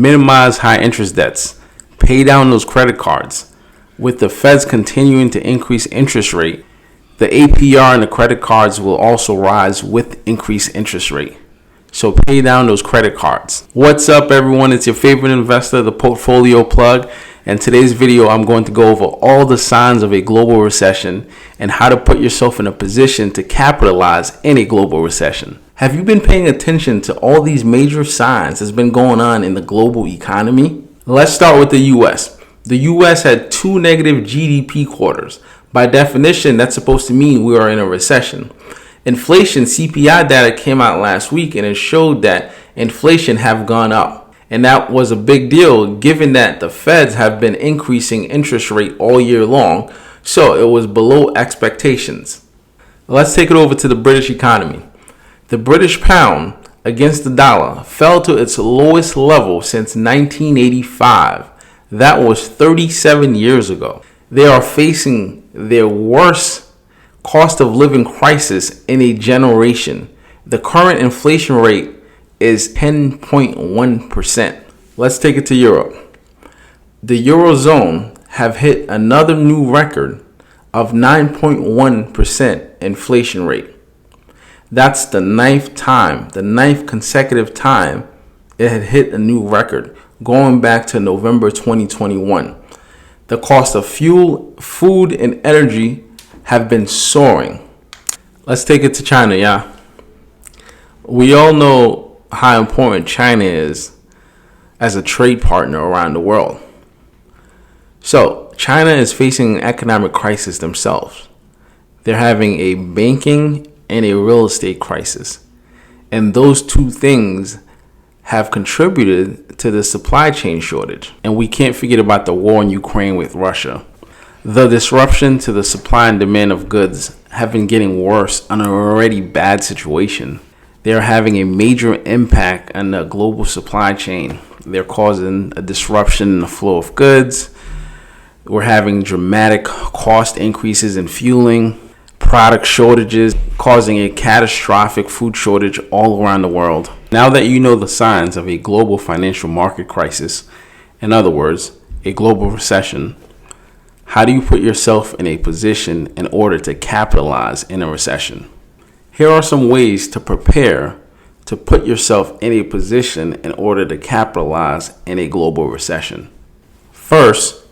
Minimize high interest debts. Pay down those credit cards. With the Feds continuing to increase interest rate, the APR on the credit cards will also rise with increased interest rate. So pay down those credit cards. What's up, everyone? It's your favorite investor, the Portfolio Plug. And today's video, I'm going to go over all the signs of a global recession and how to put yourself in a position to capitalize in a global recession. Have you been paying attention to all these major signs that's been going on in the global economy? Let's start with the US. The US had 2 negative GDP quarters. By definition, that's supposed to mean we are in a recession. Inflation CPI data came out last week and it showed that inflation have gone up. And that was a big deal given that the Feds have been increasing interest rate all year long. So it was below expectations. Let's take it over to the British economy. The British pound against the dollar fell to its lowest level since 1985. That was 37 years ago. They are facing their worst cost of living crisis in a generation. The current inflation rate is 10.1%. Let's take it to Europe. The Eurozone have hit another new record of 9.1% inflation rate. That's the ninth consecutive time it had hit a new record, going back to November 2021. The cost of fuel, food, and energy have been soaring. Let's take it to China, yeah. We all know how important China is as a trade partner around the world. So, China is facing an economic crisis themselves. They're having a banking and a real estate crisis. And those two things have contributed to the supply chain shortage. And we can't forget about the war in Ukraine with Russia. The disruption to the supply and demand of goods have been getting worse on an already bad situation. They are having a major impact on the global supply chain. They're causing a disruption in the flow of goods. We're having dramatic cost increases in fueling, product shortages, causing a catastrophic food shortage all around the world. Now that you know the signs of a global financial market crisis, in other words, a global recession, how do you put yourself in a position in order to capitalize in a recession? Here are some ways to prepare to put yourself in a position in order to capitalize in a global recession. First,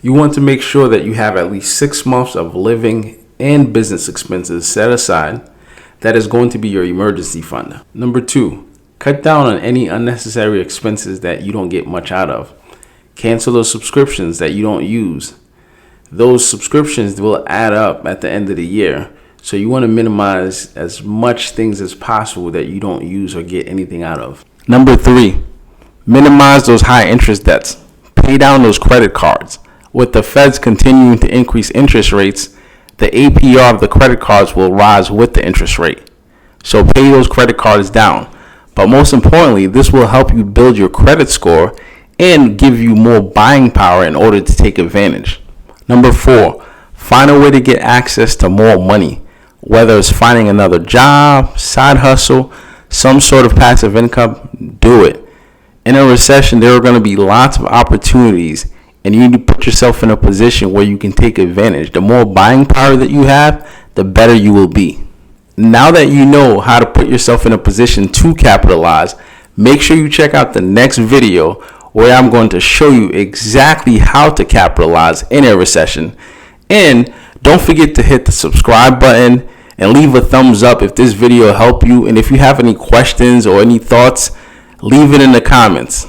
you want to make sure that you have at least 6 months of living and business expenses set aside. That is going to be your emergency fund. Number 2, cut down on any unnecessary expenses that you don't get much out of. Cancel those subscriptions that you don't use. Those subscriptions will add up at the end of the year. So you want to minimize as much things as possible that you don't use or get anything out of. Number 3, minimize those high interest debts. Pay down those credit cards. With the Feds continuing to increase interest rates, the APR of the credit cards will rise with the interest rate. So pay those credit cards down. But most importantly, this will help you build your credit score and give you more buying power in order to take advantage. Number 4, find a way to get access to more money. Whether it's finding another job, side hustle, some sort of passive income, do it. In a recession, there are going to be lots of opportunities, and you need to put yourself in a position where you can take advantage. The more buying power that you have, the better you will be. Now that you know how to put yourself in a position to capitalize, make sure you check out the next video where I'm going to show you exactly how to capitalize in a recession. And don't forget to hit the subscribe button and leave a thumbs up if this video helped you. And if you have any questions or any thoughts, leave it in the comments.